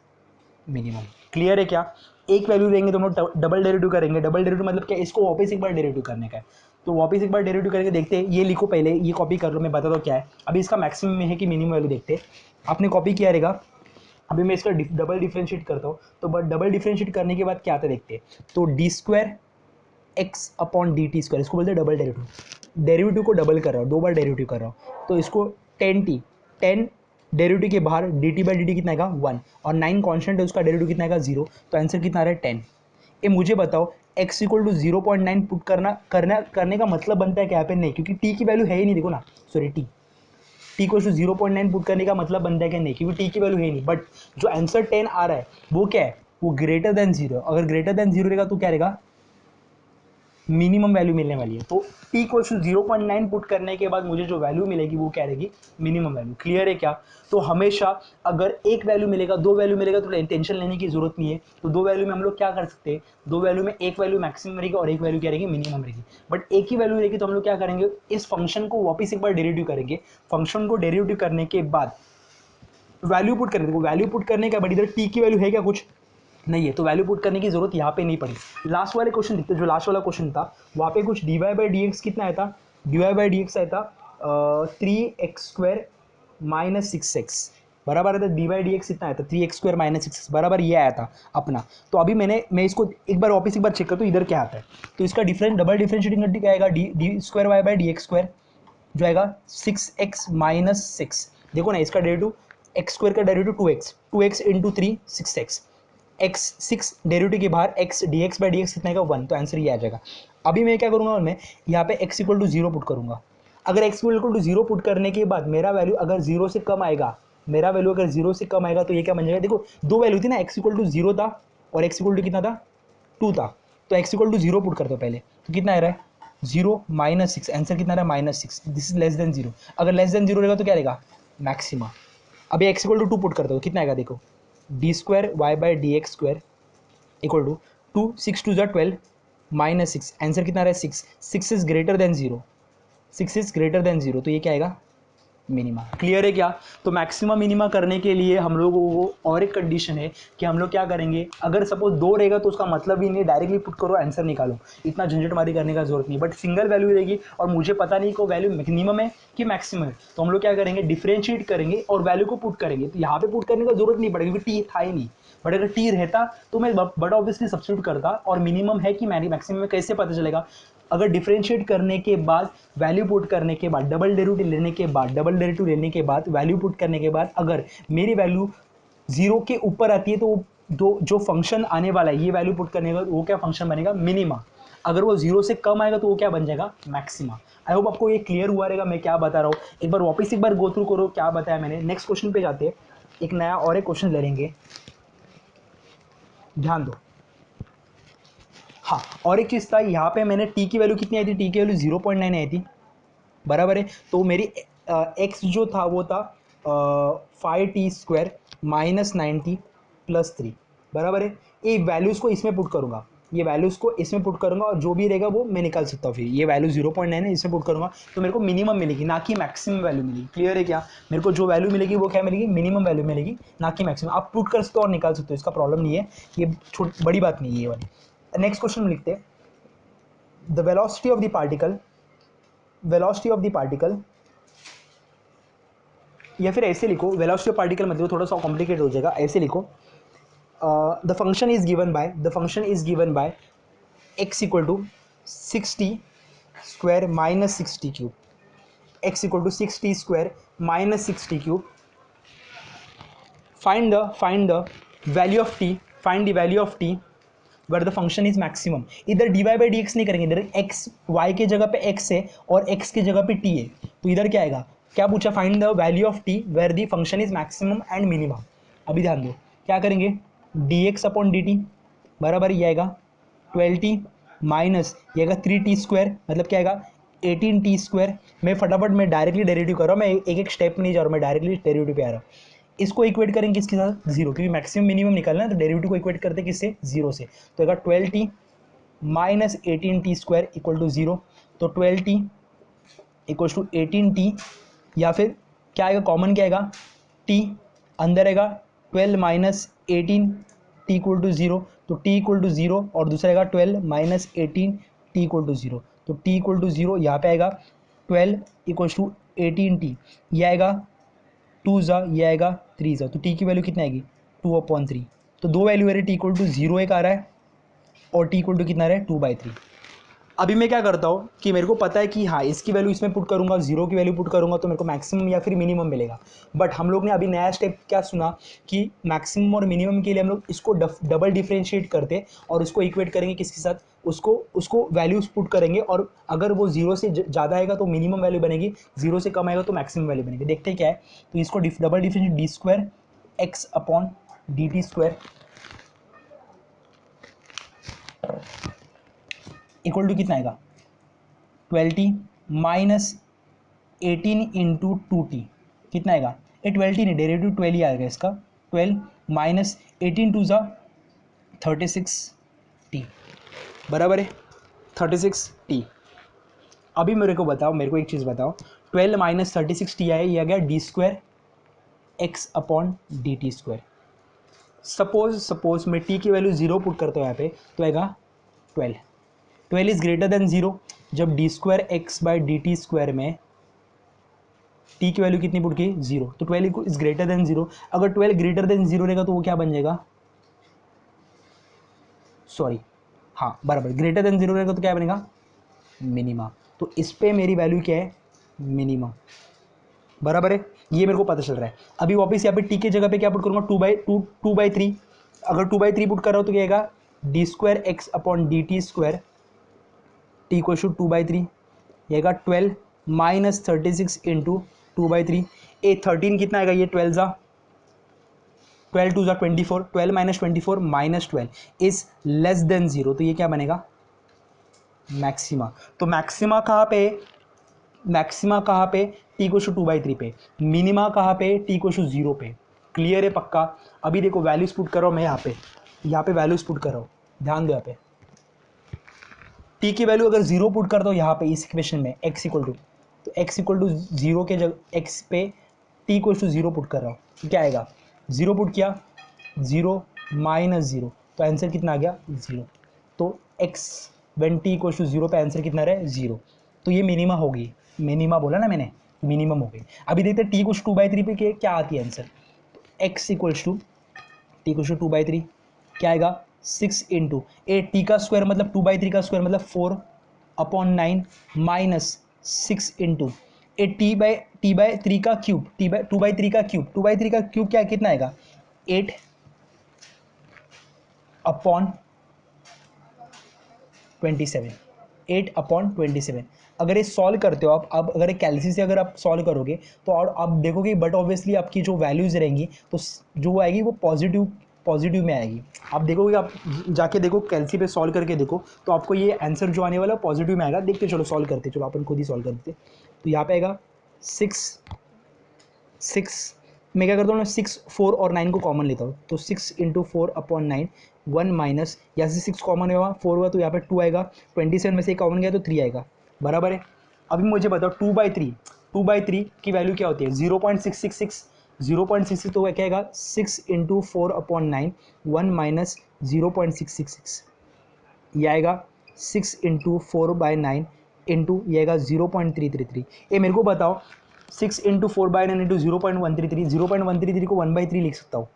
minimum. Clear है क्या। एक वैल्यू लेंगे तो हम लोग डबल डेरिवेटिव करेंगे। डबल डेरिवेटिव मतलब क्या, इसको वापस एक बार डेरिवेटिव करने का है। तो वापस एक बार डेरिवेटिव करके देखते हैं। ये लिखो पहले, ये कॉपी कर लो, मैं बता दो क्या है। अभी इसका मैक्सिमम में है कि मिनिमम वैल्यू देखते हैं। आपने कॉपी किया रहेगा। अभी मैं इसका डबल डिफ्रेंशिएट करता हूँ। तो बट डबल डिफ्रेंशिएट करने के बाद क्या आता है देखते हैं। तो D square x upon d t square, इसको बोलते हैं डबल डेरिवेटिव। डेरिवेटिव को डबल कर रहा हूँ, 2 बार डेरिवेटिव कर रहा हूँ। तो इसको 10t, 10 डेरिवेटिव के बाहर D T by D T कितना आएगा 1, और 9 कॉन्स्टेंट है, उसका डेरिवेटिव कितना आएगा 0। तो आंसर कितना आ रहा है 10। ये मुझे बताओ x इक्वल टू 0.9 पुट करने का मतलब बनता है क्या यहाँ पे? नहीं, क्योंकि t की वैल्यू है ही नहीं, देखो ना, sorry t equal to 0.9 put करने का मतलब बनता है क्या? नहीं, क्योंकि t की वैल्यू है ही नहीं। बट जो आंसर 10 आ रहा है वो क्या है? वो ग्रेटर देन 0। अगर ग्रेटर देन 0 रहेगा तो क्या रहेगा? मिनिमम वैल्यू मिलने वाली है। तो t इक्वल टू 0.9 पुट करने के बाद मुझे जो वैल्यू मिलेगी वो क्या रहेगी? Minimum value. क्लियर है क्या? तो हमेशा अगर एक वैल्यू मिलेगा, दो वैल्यू मिलेगा तो टेंशन लेने की जरूरत नहीं है। तो दो वैल्यू में हम लोग क्या कर सकते हैं? दो वैल्यू में एक वैल्यू मैक्सिमम रहेगी और एक वैल्यू क्या रहेगी? मिनिमम रहेगी। बट एक ही वैल्यू रहेगी तो हम लोग क्या करेंगे? इस फंक्शन को वापस एक बार डेरिवेटिव करेंगे। फंक्शन को डेरिवेटिव करने के बाद वैल्यू पुट करेंगे। वैल्यू पुट करने के बाद इधर t की वैल्यू है क्या? कुछ नहीं है, तो वैल्यू पुट करने की जरूरत यहाँ पे नहीं पड़ी। लास्ट वाले क्वेश्चन देखते, जो लास्ट वाला क्वेश्चन था वहाँ पे कुछ dy बाई डी एक्स कितना आया था? dy बाई डी एक्स आया था 3x² माइनस 6x, बराबर है। डी बाई डी एक्स कितना आया था? 3x² माइनस 6x, बराबर ये आया था अपना। तो अभी मैं इसको एक बार वापस एक बार चेक करता हूँ इधर क्या आता है। तो इसका डिफरेंस डबल डिफरेंशिएटिंग करके क्या आएगा? D square y by d x square जो आएगा 6x माइनस 6। देखो ना, इसका डेरिवेटिव एक्स स्क्वायर का derivative 2x into 3 6x, x 6 derivative के बाहर x dx by d x कितना आएगा 1। तो आंसर ये आ जाएगा। अभी मैं क्या करूँगा, मैं यहाँ पे x इक्वल टू 0 पुट करूँगा। अगर x इक्वल टू 0 पुट करने के बाद मेरा वैल्यू अगर 0 से कम आएगा, मेरा वैल्यू अगर 0 से कम आएगा तो ये क्या बन जाएगा? देखो दो वैल्यू थी ना, x इक्वल टू 0 था और x इक्वल टू कितना था? 2 था। तो x इक्वल टू 0 पुट कर दो पहले। तो कितना आ रहा है? 0 माइनस 6। आंसर कितना आ रहा है? -6। This is less than 0। अगर लेस देन 0 रहेगा तो क्या रहेगा? मैक्सिमा। अभी x इक्वल टू 2 पुट कर दो, कितना आएगा देखो? D square y by d x square equal to 2 6 2 12 minus 6। Answer कितना आ रहा है? 6। 6 is greater than 0, 6 is greater than 0। तो ये क्या आएगा? मिनिमा। क्लियर है क्या? तो मैक्सिमम मिनिमा करने के लिए हम लोगों को और एक कंडीशन है कि हम लोग क्या करेंगे, अगर सपोज 2 रहेगा तो उसका मतलब ही नहीं, डायरेक्टली पुट करो आंसर निकालो, इतना झंझटमारी करने का जरूरत नहीं। बट सिंगल वैल्यू रहेगी और मुझे पता नहीं को वैल्यू मिनिमम है कि मैक्सिमम है, तो हम लोग क्या करेंगे? डिफरेंशिएट करेंगे और वैल्यू को पुट करेंगे। तो यहाँ पे पुट करने का जरूरत नहीं पड़ेगी क्योंकि टी था ही नहीं। बट अगर टी रहता तो मैं बट ऑब्वियसली सब्स्टिट्यूट करता, और मिनिमम है कि मैक्सिमम में कैसे पता चलेगा? अगर डिफरेंशिएट करने के बाद, वैल्यू पुट करने के बाद, डबल डेरिवेटिव लेने के बाद वैल्यू पुट करने के बाद अगर मेरी वैल्यू 0 के ऊपर आती है तो दो जो फंक्शन आने वाला है ये वैल्यू पुट करने के बाद वो क्या फंक्शन बनेगा? मिनिमा। अगर वो 0 से कम आएगा तो वो क्या बन जाएगा? मैक्सिमा। आई होप आपको ये क्लियर हुआ रहेगा मैं क्या बता रहा हूँ। एक बार वापस एक बार गो थ्रू करो क्या बताया मैंने। नेक्स्ट क्वेश्चन पे जाते हैं, एक नया और एक क्वेश्चन ले लेंगे, ध्यान दो। हाँ, और एक चीज़ था, यहाँ पे मैंने t की वैल्यू कितनी आई थी? t की वैल्यू 0.9 आई थी, बराबर है। तो मेरी x जो था वो था 5t² माइनस 90 प्लस 3, बराबर है। ये वैल्यूज़ को इसमें पुट करूँगा, ये वैल्यूज़ को इसमें पुट करूँगा और जो भी रहेगा वो मैं निकाल सकता हूँ। फिर ये वैल्यू 0.9 है, इसमें पुट करूँगा तो मेरे को मिनिमम मिलेगी, ना कि मैक्सिमम वैल्यू मिलेगी। क्लियर है क्या? मेरे को जो वैल्यू मिलेगी वो क्या मिलेगी? मिनिमम वैल्यू मिलेगी, ना कि मैक्सिमम। आप पुट कर सकते हो और निकाल सकते हो, इसका प्रॉब्लम नहीं है, ये बड़ी बात नहीं है ये वाली। नेक्स्ट क्वेश्चन में लिखते हैं, the velocity of the particle, velocity of the particle, या फिर ऐसे लिखो, वेलोसिटी ऑफ पार्टिकल मतलब थोड़ा सा कॉम्प्लिकेट हो जाएगा, ऐसे लिखो, the function is given by x equal to 60 square minus 60 cube, x equal to 60 square minus 60 cube. Find the value of t, find the value of t where the function is maximum. इधर dy by d x नहीं करेंगे, इधर x, y के जगह पे x है और x के जगह पे t है, तो इधर क्या आएगा? क्या पूछा? Find the value of t where the function is maximum and minimum. अभी ध्यान दो क्या करेंगे, dx अपॉन dt बराबर ये आएगा 12t माइनस ये आएगा 3t² मतलब क्या आएगा 18t²। मैं फटाफट मैं डायरेक्टली डेरिवेटिव कर रहा हूँ, मैं एक एक स्टेप में नहीं जा रहा हूँ, मैं डायरेक्टली डेरिवेटिव पे आ रहा हूँ। इसको इक्वेट करेंगे किसके साथ? 0, क्योंकि मैक्सिमम मिनिमम निकालना है तो डेरिवेटिव को इक्वेट करते किससे? 0 से। तो आएगा 12t minus 18t² equal to 0। तो 12t इक्वल टू 18t, या फिर क्या आएगा? कॉमन क्या आएगा? t अंदर आएगा 12 माइनस 18 टी इक्वल टू 0, तो टी इक्वल टू 0 और दूसरा आएगा 12 माइनस 18 टी इक्वल टू 0, तो टी इक्वल टू 0 यहाँ पे आएगा 12 इक्वल टू 18 टी, ये आएगा 2 ज़ा, ये आएगा 3 ज़ा, तो टी की वैल्यू कितना आएगी 2/3। तो दो वैल्यू है, टी इक्वल टू 0 एक आ रहा है और टी इक्वल टू कितना आ रहा है 2/3। अभी मैं क्या करता हूँ कि मेरे को पता है कि हाँ इसकी वैल्यू इसमें पुट करूँगा, 0 की वैल्यू पुट करूँगा तो मेरे को मैक्सिमम या फिर मिनिमम मिलेगा। बट हम लोग ने अभी नया स्टेप क्या सुना कि मैक्सिमम और मिनिमम के लिए हम लोग इसको डबल डिफ्रेंशिएट करते और उसको इक्वेट करेंगे किसके साथ, उसको वैल्यूज पुट करेंगे और अगर वो 0 से ज़्यादा आएगा तो मिनिमम वैल्यू बनेगी, 0 से कम आएगा तो मैक्सिमम वैल्यू बनेगी। देखते हैं क्या है, तो इसको double differentiate d square x upon d t square equal to कितना आएगा 12t माइनस 18 इंटू 2t कितना आएगा, ये 12t नहीं, डेरिवेटिव 12 ही आएगा इसका, 12 माइनस 18 टू ज़ा 36t बराबर है 36t। अभी मेरे को बताओ, मेरे को एक चीज़ बताओ, 12 माइनस 36t आया, ये आ गया D square x upon d t square. Suppose मैं t की वैल्यू 0 पुट करता हूँ यहाँ पे, तो आएगा 12 इज ग्रेटर देन 0, जब D square x by D t square में t की वैल्यू कितनी पुट की 0, तो 12 इज ग्रेटर देन 0। अगर 12 ग्रेटर देन 0 रहेगा तो वो क्या बन जाएगा, सॉरी हाँ बराबर, ग्रेटर देन 0 रहेगा तो क्या बनेगा मिनिमा। तो इस पे मेरी वैल्यू क्या है मिनिमा, बराबर है, ये मेरे को पता चल रहा है। अभी वापस यहाँ पे t के जगह पे क्या पुट करूँगा 2/3। अगर 2/3 पुट कर रहा हो तो क्या आएगा d square x upon d t square t equal to 2/3, ये आएगा 12 माइनस 36 इंटू 2/3। ए 13 कितना आएगा, ये 12 ज़ा 12 टू ज़ा 24, 12 minus 24 minus 12 is less than 0, तो ये क्या बनेगा मैक्सिमा। तो मैक्सिमा कहाँ पे टी को 2/3 पे, मिनिमा कहाँ पे टी को 0 पे। क्लियर है पक्का। अभी देखो वैल्यूज पुट करो, मैं यहाँ पे वैल्यूज पुट कर रहा हूँ, ध्यान दो यहाँ पे टी की वैल्यू अगर 0 पुट कर दो यहाँ पे इस इक्वेशन में x इक्वल टू, तो x इक्वल टू 0 के जगह x पे t इक्वल टू 0 पुट कर रहा हूँ, तो क्या आएगा 0 पुट किया 0 माइनस 0, तो आंसर कितना आ गया 0। तो x when t equal to 0 पे आंसर कितना रहे 0, तो ये मिनिमा होगी, मिनिमा बोला ना मैंने, मिनिमम हो गई। अभी देखते हैं t इक्वल टू 2/3 पे क्या आती है answer, x equal to t equal to 2/3 क्या आएगा 6 इंटू ए टी का स्क्वायर मतलब 2/3 का स्क्वायर मतलब 4/9 minus 6 into a t by 3 का क्यूब, 2/3 का क्यूब, 2/3 का क्यूब क्या कितना आएगा 8/27, 8/27। अगर ये सॉल्व करते हो आप, अब अगर एक कैलसी से अगर आप सॉल्व करोगे तो और आप देखोगे, बट ऑब्वियसली आपकी जो वैल्यूज़ रहेंगी तो जो आएगी वो पॉजिटिव में आएगी। आप देखोगे, आप जाके देखो कैलसी पे सॉल्व करके देखो, तो आपको ये आंसर जो आने वाला पॉजिटिव में आएगा। देखते चलो सॉल्व करते, चलो अपन खुद ही सॉल्व करते। तो यहाँ पे आएगा 6 मैं क्या करता हूँ ना 6 4 और 9 को कॉमन लेता हूँ, तो 6 इंटू 4/9 1 माइनस, यहाँ से 6 कॉमन हुआ 4 हुआ तो यहाँ पे 2 आएगा, 27 में से कॉमन गया तो 3 आएगा, बराबर है। अभी मुझे बताओ 2/3 की वैल्यू क्या होती है 0.666, 0.66 तो क्या आएगा 6 इंटू 4/9 1 माइनस 0.666, ये आएगा 6 इंटू 4/9 इंटू ये आएगा 0.333। ये मेरे को बताओ 6 इंटू 4/9 इंटू 0.133, 0.133 को 1/3 लिख सकता हूँ,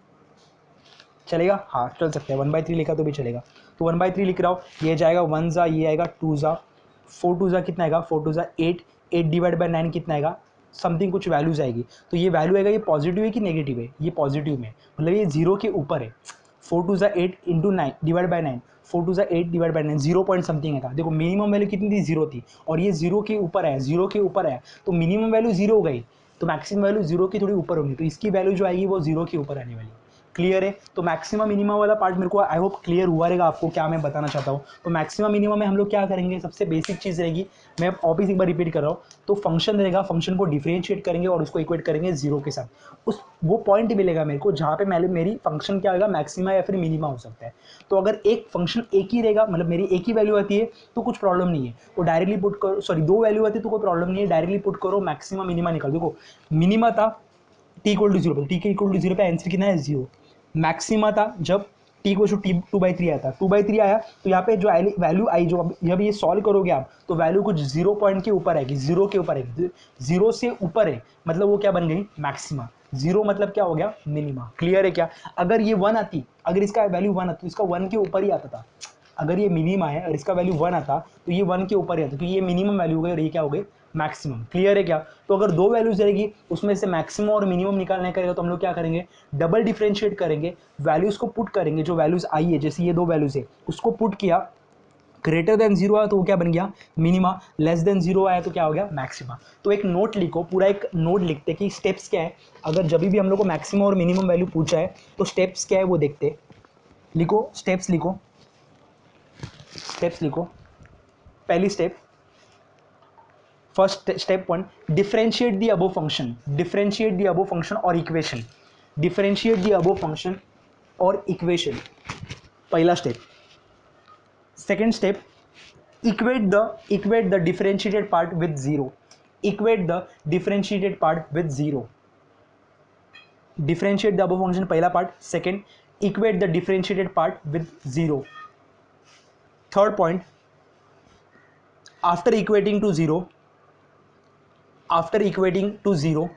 चलेगा, हाँ चल सकता है, 1/3 लिखा तो भी चलेगा। तो 1/3 लिख रहा हूँ, ये जाएगा 1 ज़ा, ये आएगा 2 ज़ा, 4 2 ज़ा कितना आएगा 4 2 ज़ा 8, 8 डिवाइड बाई 9 कितना आएगा समथिंग कुछ वैल्यूज आएगी। तो ये वैल्यू आएगा, ये पॉजिटिव है कि नेगेटिव है, ये पॉजिटिव में, मतलब ये 0 के ऊपर है। 4 2 ज़ा 8 इंटू 9 डिवाइड बाई 9, 4 2 ज़ा 8 डिवाइड बाई 9, 0 पॉइंट समथिंग है। देखो मिनिमम वैल्यू कितनी थी 0 थी, और ये 0 के ऊपर है, 0 के ऊपर है, तो मिनिमम वैल्यू 0 हो गई, तो मैक्सिमम वैल्यू 0 की थोड़ी ऊपर होगी, तो इसकी वैल्यू जो आएगी वो 0 के ऊपर आने वाली। क्लियर है। तो मैक्सिमम मिनिमम वाला पार्ट मेरे को आई होप क्लियर हुआ रहेगा आपको, क्या मैं बताना चाहता हूँ। तो मैक्सिमम मिनिमम में हम लोग क्या करेंगे, सबसे बेसिक चीज़ रहेगी, मैं ऑब्वियस एक बार रिपीट कर रहा हूँ, तो फंक्शन रहेगा, फंक्शन को डिफरेंशिएट करेंगे और उसको इक्वेट करेंगे 0 के साथ, उस वो पॉइंट मिलेगा मेरे को जहाँ पे मेरी फंक्शन क्या होगा मैक्सिमा या फिर मिनिमा हो सकता है। तो अगर एक फंक्शन एक ही रहेगा, मतलब मेरी एक ही वैल्यू आती है तो कुछ प्रॉब्लम नहीं है, वो डायरेक्टली पुट करो, सॉरी 2 वैल्यू आती है तो कोई प्रॉब्लम नहीं है, डायरेक्टली पुट करो, मैक्सिमा मिनिमा निकाल। देखो मिनिमा था t इक्वल टू 0 पे, t के इक्वल टू 0 पे आंसर कितना है 0। मैक्सिमा था जब टी को टू 2/3 आया था, 2/3 आया तो यहाँ पे जो वैल्यू आई, जो जब ये सॉल्व करोगे आप तो वैल्यू कुछ 0 पॉइंट के ऊपर आएगी, 0 के ऊपर आएगी, 0 से ऊपर है मतलब वो क्या बन गई, मैक्सिमा। 0 मतलब क्या हो गया, मिनिमा। क्लियर है क्या? अगर ये 1 आती, अगर इसका वैल्यू 1 आती तो इसका 1 के ऊपर ही आता था। अगर ये मिनिमा है और इसका वैल्यू 1 आता तो ये 1 के ऊपर ही आता, क्योंकि ये मिनिमम वैल्यू हो गई और ये क्या हो गई, मैक्सिमम। क्लियर है क्या? तो अगर दो वैल्यूज रहेगी उसमें से मैक्सिमम और मिनिमम निकालने करेगा तो हम लोग क्या करेंगे, डबल डिफरेंशिएट करेंगे, वैल्यूज को पुट करेंगे, जो वैल्यूज आई है जैसे ये दो वैल्यूज है उसको पुट किया, ग्रेटर देन 0 आया तो वो क्या बन गया, मिनिमा, लेस देन 0 आया तो क्या हो गया, मैक्सिमा। तो एक नोट लिखो, पूरा एक नोट लिखते कि स्टेप्स क्या है, अगर जब भी हम लोग को मैक्सिमम और मिनिमम वैल्यू पूछा है तो स्टेप्स क्या है वो देखते। लिखो स्टेप्स, लिखो स्टेप्स, लिखो। पहली step, first step 1, differentiate the above function, differentiate the above function और equation, differentiate the above function और इक्वेशन, पहला step. Second step, equate the differentiated part with 0, equate the differentiated part with 0, differentiate the above function, पहला part. Second, equate the differentiated part with 0. Third point, after equating to 0,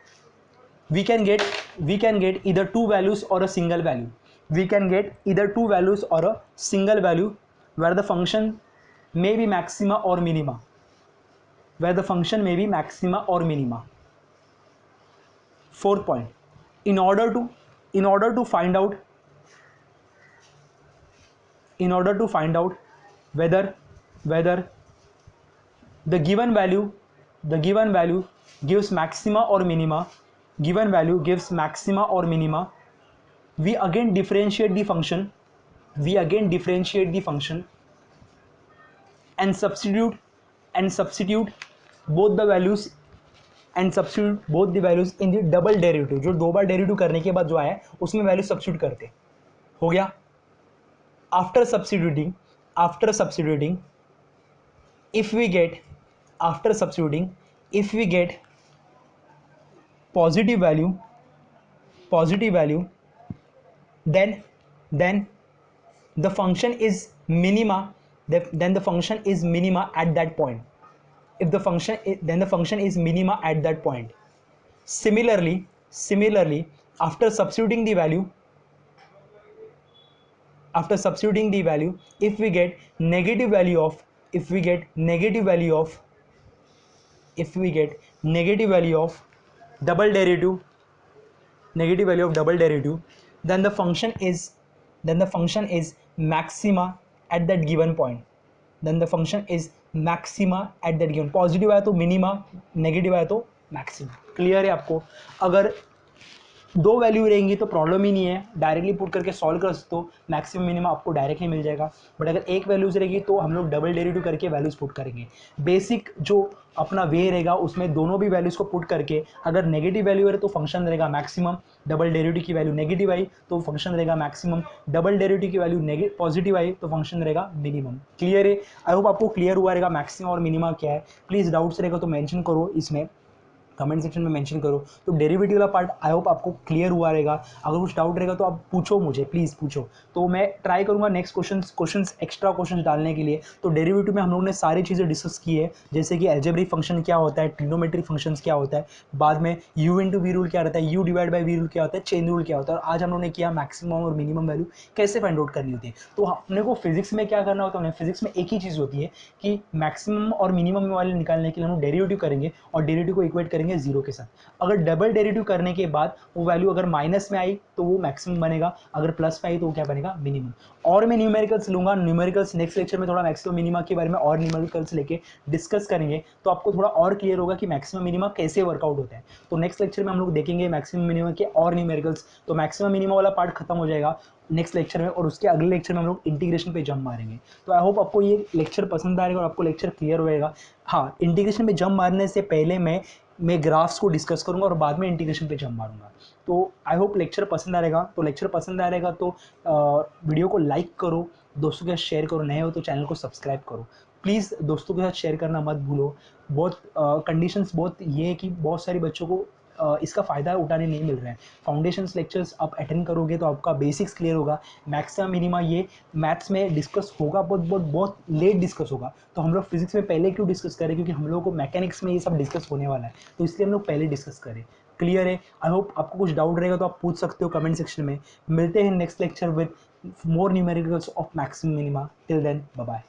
we can get either two values or a single value, we can get either two values or a single value where the function may be maxima or minima, where the function may be maxima or minima. Fourth point, in order to find out whether the given value gives maxima or minima, we again differentiate the function, and substitute both the values in the double derivative, जो दो बार derivative करने के बाद जो आया उसमें value substitute करते। हो गया? after substituting if we get positive value, then the function is minima, then the function is minima at that point. If the function then the function is minima at that point. Similarly, after substituting the value, if we get negative value of double derivative, then the function is maxima at that given point, positive आया तो minima, negative आया तो maxima. Clear है आपको? अगर दो value रहेंगी तो प्रॉब्लम ही नहीं है, डायरेक्टली पुट करके सॉल्व कर सकते हो, मैक्सिमम मिनिमम आपको डायरेक्टली मिल जाएगा। बट अगर एक वैल्यूज रहेगी तो हम लोग डबल डेरिवेटिव करके वैल्यूज पुट करेंगे। बेसिक जो अपना वे रहेगा उसमें दोनों भी वैल्यूज को पुट करके, अगर नेगेटिव वैल्यू है तो फंक्शन रहेगा मैक्सिमम, डबल डेरिवेटिव की वैल्यू नेगेटिव आई तो फंक्शन रहेगा मैक्सिमम, डबल डेरिवेटिव की वैल्यू पॉजिटिव आई तो फंक्शन रहेगा मिनिमम। क्लियर है? आई होप आपको क्लियर हुआ रहेगा मैक्सिमम और मिनिमम क्या है। प्लीज़ डाउट्स रहेगा तो मेंशन करो, इसमें कमेंट सेक्शन में मेंशन करो। तो डेरिवेटिव वाला पार्ट आई होप आपको क्लियर हुआ रहेगा। अगर कुछ डाउट रहेगा तो आप पूछो मुझे, प्लीज़ पूछो, तो मैं ट्राई करूँगा नेक्स्ट क्वेश्चंस एक्स्ट्रा क्वेश्चंस डालने के लिए। तो डेरिवेटिव में हम लोगों ने सारी चीज़ें डिस्कस की है, जैसे कि अलजेब्रिक फंक्शन क्या होता है, ट्रिग्नोमेट्रिक फंक्शंस क्या होता है, बाद में u इंटू वी रूल क्या रहता है, u divide by v rule क्या होता है, चेन रूल क्या होता है, और आज हम लोगों ने किया मैक्सिमम और मिनिमम वैल्यू कैसे फाइंड आउट करनी होती है। तो अपने को फिजिक्स में क्या करना होता है, फिजिक्स में एक ही चीज़ होती है कि मैक्सिमम और मिनिमम वाले निकालने के लिए हम डेरिवेटिव करेंगे और डेरिवेटिव को इक्वेट करेंगे जीरो के साथ। अगर डबल डेरिवेटिव करने के बाद वो वैल्यू अगर माइनस में आई तो वो मैक्सिमम बनेगा, अगर प्लस में आई तो वो क्या बनेगा, मिनिमम। और मैं न्यूमेरिकल्स लूंगा, न्यूमेरिकल्स नेक्स्ट लेक्चर में थोड़ा मैक्सिमम मिनिमा के बारे में और न्यूमेरिकल्स लेके डिस्कस करेंगे, तो आपको थोड़ा और क्लियर होगा कि मैक्सिमम मिनिमा कैसे वर्कआउट होता है। तो नेक्स्ट लेक्चर में हम लोग देखेंगे मैक्सिमम मिनिमा के और न्यूमेरिकल्स। तो मैक्सिमम मिनिमा वाला पार्ट खत्म हो जाएगा नेक्स्ट लेक्चर में, और उसके अगले लेक्चर में हम लोग इंटीग्रेशन पे जंप मारेंगे। तो आई होप आपको ये लेक्चर पसंद आएगा और आपको लेक्चर क्लियर होएगा। हाँ, इंटीग्रेशन पे जंप मारने से पहले मैं ग्राफ्स को डिस्कस करूंगा और बाद में इंटीग्रेशन पे जंप मारूंगा। तो आई होप लेक्चर पसंद आएगा। तो लेक्चर पसंद आएगा तो वीडियो को लाइक करो, दोस्तों के साथ शेयर करो, नए हो तो चैनल को सब्सक्राइब करो। प्लीज़ दोस्तों के साथ शेयर करना मत भूलो। बहुत कंडीशंस बहुत ये है कि बहुत सारे बच्चों को इसका फ़ायदा उठाने नहीं मिल रहा है। फाउंडेशंस लेक्चर्स आप अटेंड करोगे तो आपका बेसिक्स क्लियर होगा। मैक्सिमम मिनिमा ये मैथ्स में डिस्कस होगा, बहुत लेट डिस्कस होगा। तो हम लोग फिजिक्स में पहले क्यों डिस्कस करें, क्योंकि हम लोगों को मैकेनिक्स में ये सब डिस्कस होने वाला है, तो इसलिए हम लोग पहले डिस्कस करें। क्लियर है? आई होप आपको कुछ डाउट रहेगा तो आप पूछ सकते हो कमेंट सेक्शन में। मिलते हैं next lecture with more numericals of maximum minima. Till then, bye bye.